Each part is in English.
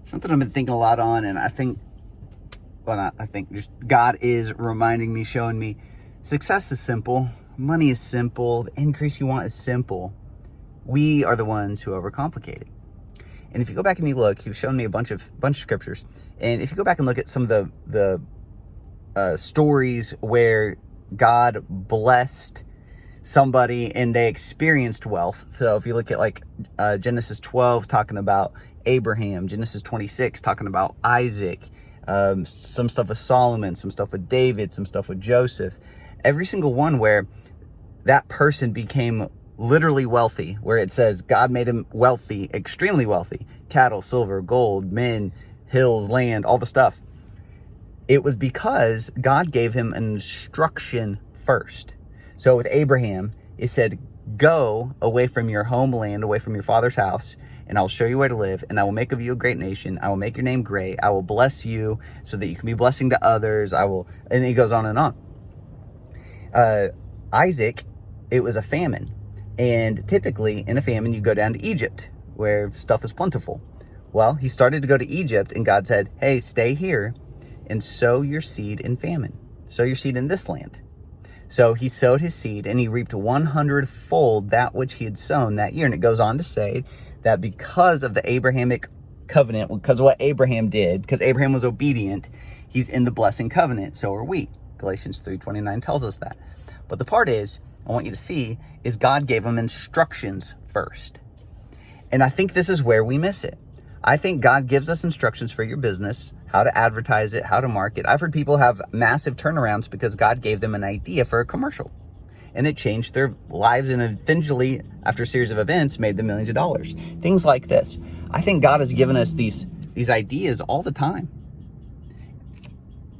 something I've been thinking a lot on, and I think just God is reminding me, showing me, success is simple, money is simple, the increase you want is simple. We are the ones who overcomplicate it. And if you go back and you look, he was showing me a bunch of scriptures, and if you go back and look at some of the stories where God blessed somebody and they experienced wealth. So if you look at like Genesis 12 talking about Abraham, Genesis 26 talking about Isaac, some stuff with Solomon, some stuff with David, some stuff with Joseph, every single one where that person became literally wealthy, where it says God made him wealthy, extremely wealthy, cattle, silver, gold, men, hills, land, all the stuff. It was because God gave him an instruction first. So with Abraham, it said, go away from your homeland, away from your father's house, and I'll show you where to live, and I will make of you a great nation. I will make your name great. I will bless you so that you can be a blessing to others. And he goes on and on. Isaac, it was a famine. And typically in a famine, you go down to Egypt where stuff is plentiful. Well, he started to go to Egypt, and God said, hey, stay here and sow your seed in famine. Sow your seed in this land. So he sowed his seed, and he reaped 100-fold that which he had sown that year. And it goes on to say that because of the Abrahamic covenant, because of what Abraham did, because Abraham was obedient, he's in the blessing covenant. So are we. Galatians 3:29 tells us that. But the part is, I want you to see, is God gave him instructions first. And I think this is where we miss it. I think God gives us instructions for your business, how to advertise it, how to market. I've heard people have massive turnarounds because God gave them an idea for a commercial, and it changed their lives, and eventually, after a series of events, made them millions of dollars. Things like this. I think God has given us these ideas all the time.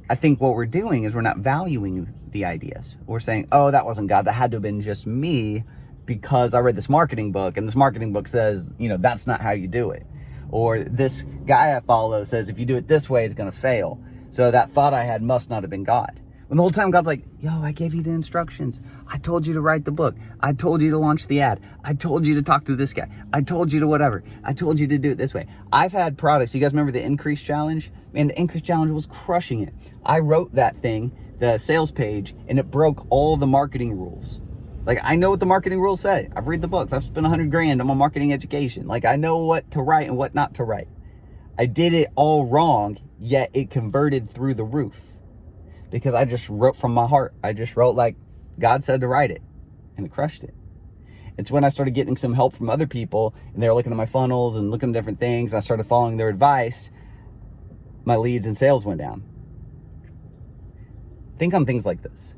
I think what we're doing is we're not valuing the ideas. We're saying, oh, that wasn't God. That had to have been just me because I read this marketing book, and this marketing book says, that's not how you do it. Or this guy I follow says, if you do it this way, it's going to fail. So that thought I had must not have been God. When the whole time God's like, yo, I gave you the instructions. I told you to write the book. I told you to launch the ad. I told you to talk to this guy. I told you to whatever. I told you to do it this way. I've had products. You guys remember the Increase Challenge? Man, the Increase Challenge was crushing it. I wrote that thing, the sales page, and it broke all the marketing rules. Like, I know what the marketing rules say. I've read the books. I've spent $100,000 on my marketing education. Like, I know what to write and what not to write. I did it all wrong, yet it converted through the roof. Because I just wrote from my heart. I just wrote like God said to write it, and it crushed it. It's when I started getting some help from other people, and they were looking at my funnels and looking at different things, and I started following their advice, my leads and sales went down. Think on things like this.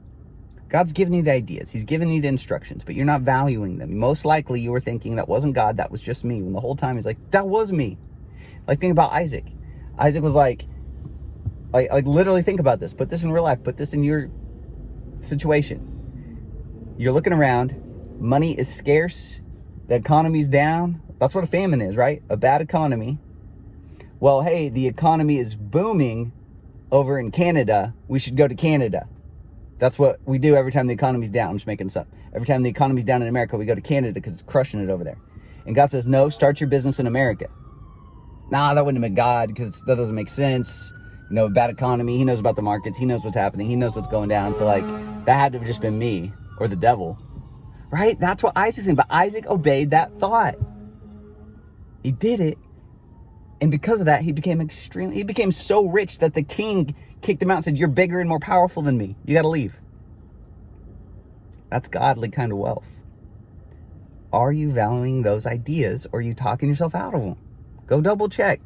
God's given you the ideas. He's given you the instructions, but you're not valuing them. Most likely you were thinking that wasn't God, that was just me. When the whole time he's like, that was me. Like, think about Isaac. Isaac was like literally think about this. Put this in real life. Put this in your situation. You're looking around. Money is scarce. The economy's down. That's what a famine is, right? A bad economy. Well, hey, the economy is booming over in Canada. We should go to Canada. That's what we do every time the economy's down. I'm just making this up. Every time the economy's down in America, we go to Canada because it's crushing it over there. And God says, no, start your business in America. Nah, that wouldn't have been God because that doesn't make sense. Bad economy. He knows about the markets. He knows what's happening. He knows what's going down. So that had to have just been me or the devil, right? That's what Isaac's saying. But Isaac obeyed that thought. He did it. And because of that, he became so rich that the king kicked him out and said, you're bigger and more powerful than me. You got to leave. That's godly kind of wealth. Are you valuing those ideas, or are you talking yourself out of them? Go double check.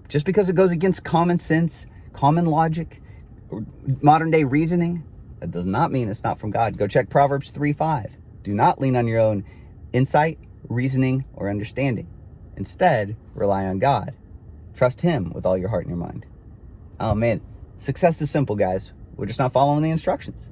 Just because it goes against common sense, common logic, or modern day reasoning, that does not mean it's not from God. Go check Proverbs 3:5. Do not lean on your own insight, reasoning, or understanding. Instead, rely on God. Trust him with all your heart and your mind. Oh man, success is simple, guys. We're just not following the instructions.